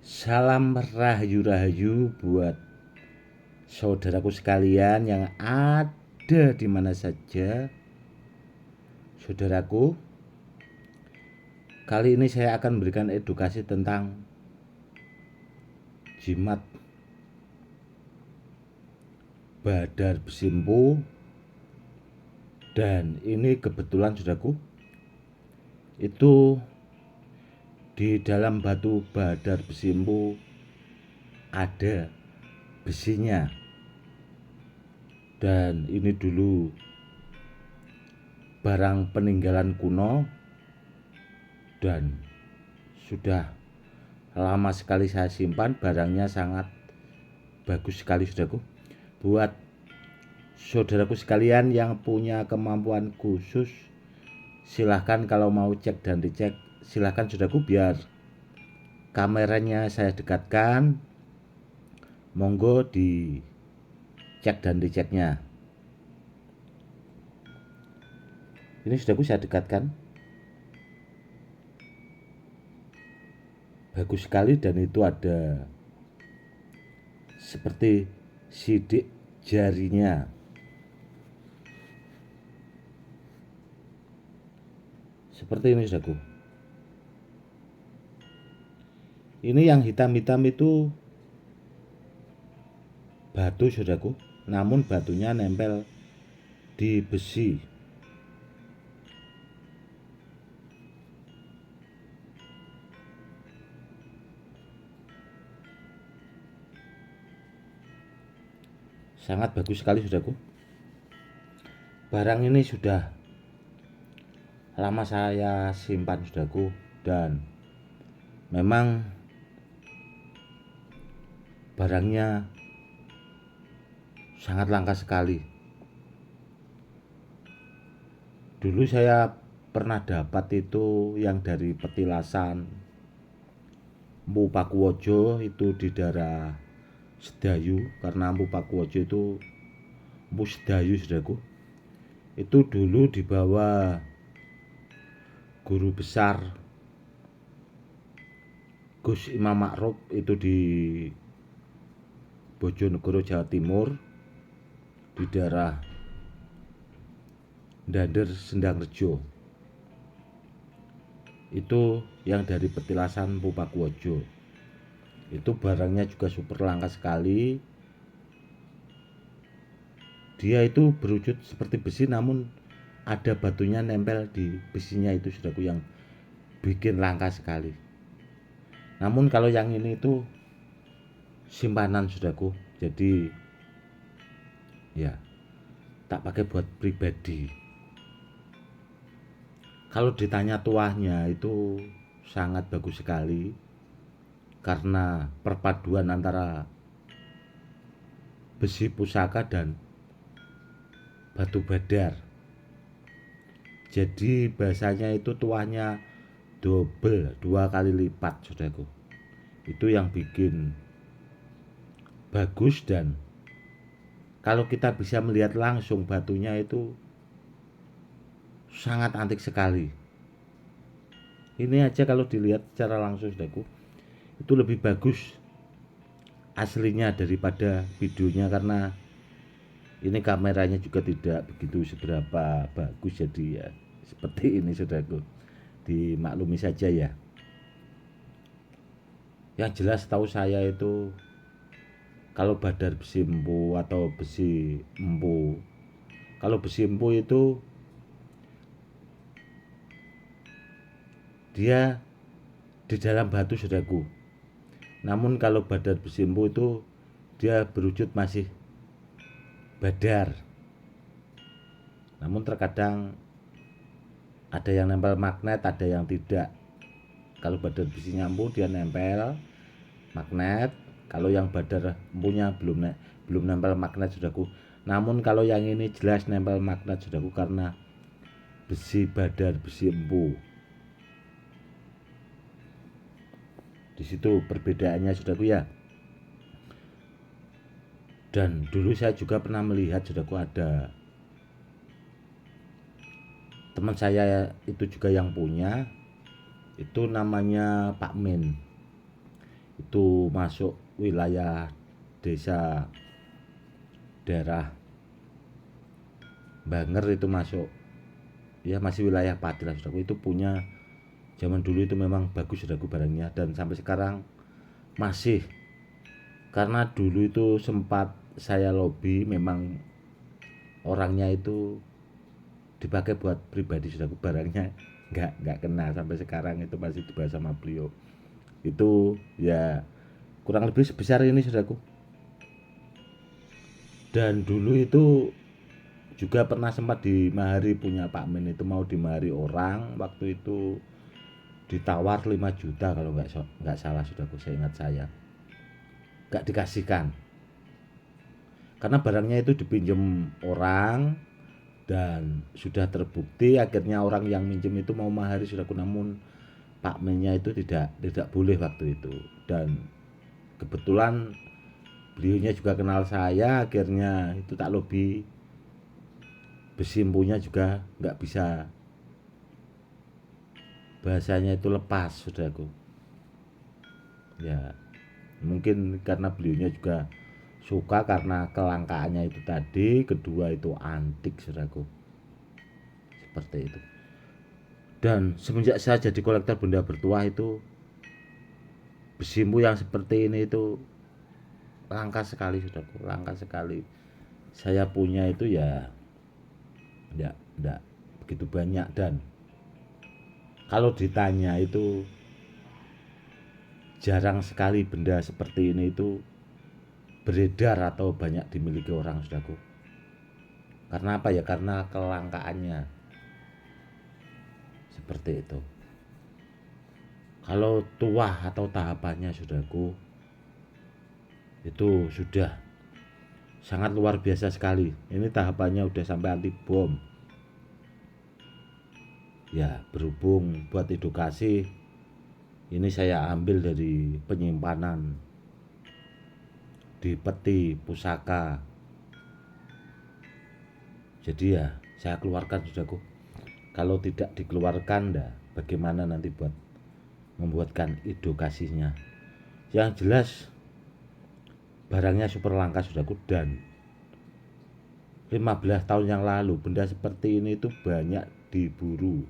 Salam rahayu-rahayu buat saudaraku sekalian yang ada di mana saja. Saudaraku, kali ini saya akan memberikan edukasi tentang jimat Badar Besimpu. Dan ini kebetulan saudaraku, itu di dalam batu Badar Besimpu ada besinya. Dan ini dulu barang peninggalan kuno dan sudah lama sekali saya simpan. Barangnya sangat bagus sekali saudaraku. Buat saudaraku sekalian yang punya kemampuan khusus, silahkan kalau mau cek dan dicek, silahkan saudaraku, biar kameranya saya dekatkan. Monggo dicek dan diceknya. Ini saudaraku saya dekatkan. Bagus sekali, dan itu ada seperti sidik jarinya. Seperti ini saudaraku. Ini yang hitam-hitam itu batu saudaraku, namun batunya nempel di besi. Sangat bagus sekali saudaraku. Barang ini sudah lama saya simpan saudaraku, dan memang barangnya sangat langka sekali. Dulu saya pernah dapat itu yang dari petilasan Mpu Pakuwojo, itu di daerah Sedayu. Karena Mpu Pakuwojo itu Mpu Sedayu saudaraku. Itu dulu dibawa guru besar Gus Imam Ma'ruf, itu di Bojonegoro, Jawa Timur, di daerah Dander Sendang Rejo. Itu yang dari petilasan Mpu Pakuwojo. Itu barangnya juga super langka sekali. Dia itu berwujud seperti besi, namun ada batunya nempel di besinya itu saudaraku, yang bikin langka sekali. Namun kalau yang ini itu simpanan saudaraku, jadi ya tak pakai buat pribadi. Kalau ditanya tuahnya, itu sangat bagus sekali, karena perpaduan antara besi pusaka dan batu badar. Jadi bahasanya itu tuahnya double, 2 kali lipat saudaraku. Itu yang bikin bagus, dan kalau kita bisa melihat langsung batunya itu sangat antik sekali. Ini aja kalau dilihat secara langsung saudaraku, itu lebih bagus aslinya daripada videonya, karena ini kameranya juga tidak begitu seberapa bagus. Jadi ya seperti ini saudaraku, dimaklumi saja ya. Yang jelas tahu saya itu, kalau Badar Besimpu atau besi empu, kalau besi empu itu dia di dalam batu saudaraku. Namun kalau Badar Besimpu itu dia berwujud masih badar. Namun terkadang ada yang nempel magnet, ada yang tidak. Kalau Badar besinya empu dia nempel magnet. Kalau yang Badar empunya belum nempel magnet saudaraku. Namun kalau yang ini jelas nempel magnet saudaraku, karena besi Badar besi empu. Di situ perbedaannya saudaraku ya. Dan dulu saya juga pernah melihat saudaraku, ada teman saya itu juga yang punya, itu namanya Pak Min. itu masuk wilayah desa daerah Banger, itu masuk ya masih wilayah Pati lah saudaraku. Itu punya zaman dulu itu memang bagus saudaraku barangnya, dan sampai sekarang masih. Karena dulu itu sempat saya lobby, memang orangnya itu dipakai buat pribadi saudaraku, barangnya nggak kena sampai sekarang, itu masih dibahas sama beliau. Itu ya kurang lebih sebesar ini saudaraku. Dan dulu itu juga pernah sempat dimahari punya Pak Men, itu mau dimahari orang, waktu itu ditawar 5 juta kalau nggak salah saudaraku, saya ingat saya nggak dikasihkan karena barangnya itu dipinjam orang, dan sudah terbukti akhirnya orang yang minjem itu mau mahari saudaraku, namun Pak Mennya itu tidak boleh waktu itu. Dan kebetulan beliaunya juga kenal saya, akhirnya itu tak lobby, besimpunya juga nggak bisa, bahasanya itu lepas saudaraku. Ya mungkin karena beliaunya juga suka karena kelangkaannya itu tadi, kedua itu antik saudaraku, seperti itu. Dan semenjak saya jadi kolektor benda bertuah itu, besimpu yang seperti ini itu langka sekali saudaraku, langka sekali. Saya punya itu ya enggak begitu banyak, dan kalau ditanya itu jarang sekali benda seperti ini itu beredar atau banyak dimiliki orang saudaraku. Karena apa ya? Karena kelangkaannya seperti itu. Kalau tuah atau tahapannya saudaraku, itu sudah sangat luar biasa sekali. Ini tahapannya udah sampai anti bom. Ya berhubung buat edukasi, ini saya ambil dari penyimpanan di peti pusaka. Jadi ya saya keluarkan saudaraku. Kalau tidak dikeluarkan, dah bagaimana nanti buat membuatkan edukasinya. Yang jelas barangnya super langka saudaraku, dan 15 tahun yang lalu benda seperti ini itu banyak diburu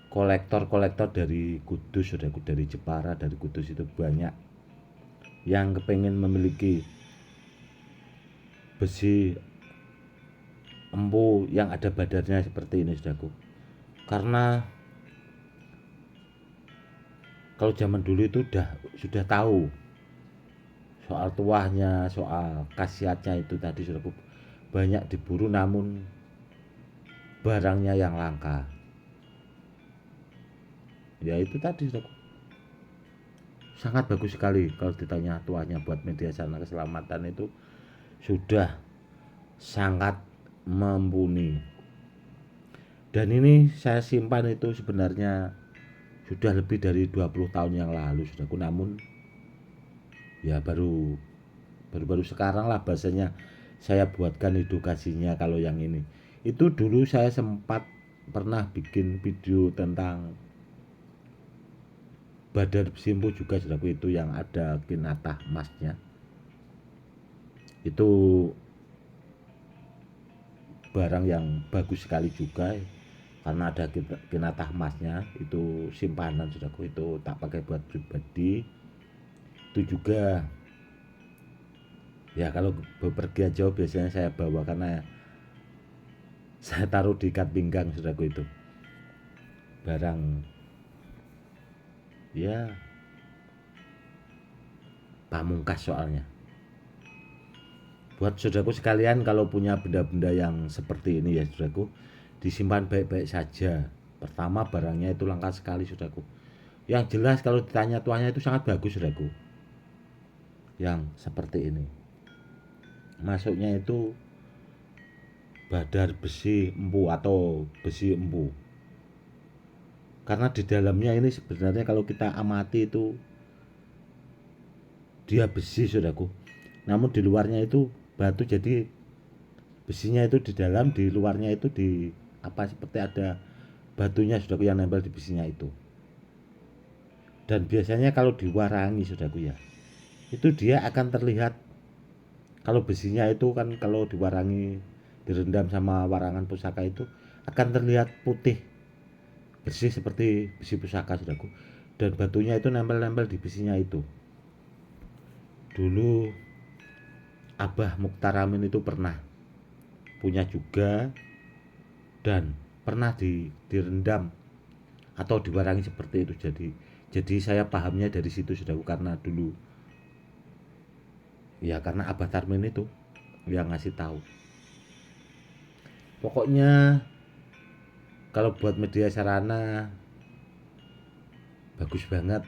kolektor-kolektor dari Kudus saudaraku, dari Jepara, dari Kudus itu banyak yang kepengen memiliki besi empu yang ada badarnya seperti ini saudaraku. Karena kalau zaman dulu itu sudah tahu soal tuahnya, soal khasiatnya itu tadi saudaraku, banyak diburu namun barangnya yang langka. Ya itu tadi saudaraku, sangat bagus sekali. Kalau ditanya tuahnya buat media sana keselamatan itu sudah sangat mumpuni. Dan ini saya simpan itu sebenarnya sudah lebih dari 20 tahun yang lalu saudaraku, namun ya baru sekarang lah bahasanya saya buatkan edukasinya. Kalau yang ini itu dulu saya sempat pernah bikin video tentang badar besimpu juga saudaraku, itu yang ada kinatah emasnya. Itu barang yang bagus sekali juga karena ada kinatah emasnya. Itu simpanan saudaraku, itu tak pakai buat pribadi. Itu juga ya kalau bepergian jauh biasanya saya bawa, karena saya taruh di ikat pinggang saudaraku, itu barang ya pamungkas soalnya. Buat saudaraku sekalian, kalau punya benda-benda yang seperti ini ya saudaraku, disimpan baik-baik saja. Pertama, barangnya itu langka sekali saudaraku. Yang jelas kalau ditanya tuanya itu sangat bagus saudaraku. Yang seperti ini masuknya itu badar besi empu atau besi empu. Karena di dalamnya ini sebenarnya kalau kita amati itu dia besi saudaraku, namun di luarnya itu batu. Jadi besinya itu di dalam, di luarnya itu di apa, seperti ada batunya saudaraku yang nempel di besinya itu. Dan biasanya kalau diwarangi saudaraku ya, itu dia akan terlihat. Kalau besinya itu kan kalau diwarangi, direndam sama warangan pusaka itu akan terlihat putih bersih seperti besi pusaka saudaraku. Dan batunya itu nempel-nempel di besinya itu. Dulu Abah Mukhtar Amin itu pernah punya juga, dan pernah direndam atau diwarangi seperti itu. Jadi saya pahamnya dari situ saudaraku, karena dulu ya karena Abah Tarmin itu yang ngasih tahu. Pokoknya kalau buat media sarana bagus banget.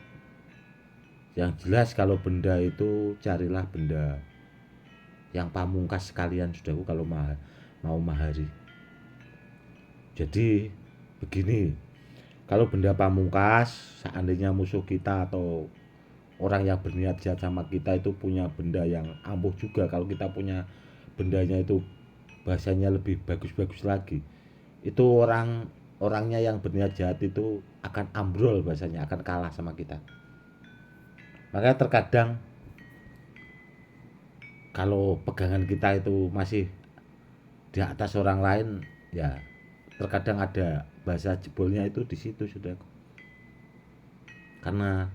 Yang jelas kalau benda itu carilah benda yang pamungkas sekalian saudaraku kalau mau mahari. Jadi begini, kalau benda pamungkas, seandainya musuh kita atau orang yang berniat jahat sama kita itu punya benda yang ampuh juga, kalau kita punya bendanya itu bahasanya lebih bagus-bagus lagi, itu orangnya yang berniat jahat itu akan ambrol, bahasanya akan kalah sama kita. Makanya terkadang kalau pegangan kita itu masih di atas orang lain, ya terkadang ada bahasa jebolnya itu di situ sudah. Karena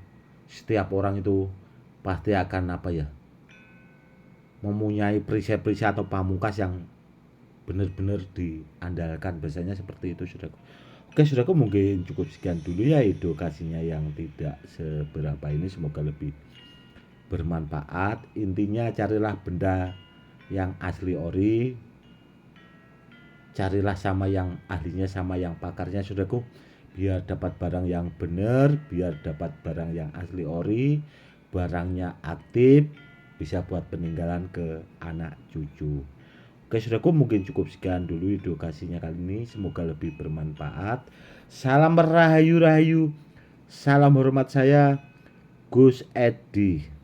setiap orang itu pasti akan apa ya, mempunyai perisai-perisai atau pamungkas yang benar-benar diandalkan, biasanya seperti itu saudaraku. Oke saudaraku, mungkin cukup sekian dulu ya edukasinya yang tidak seberapa ini, semoga lebih bermanfaat. Intinya carilah benda yang asli ori, carilah sama yang ahlinya, sama yang pakarnya saudaraku, biar dapat barang yang benar, biar dapat barang yang asli ori, barangnya aktif, bisa buat peninggalan ke anak cucu. Oke saudaraku, mungkin cukup sekian dulu edukasinya kali ini, semoga lebih bermanfaat. Salam rahayu, salam hormat, saya Gus Edi.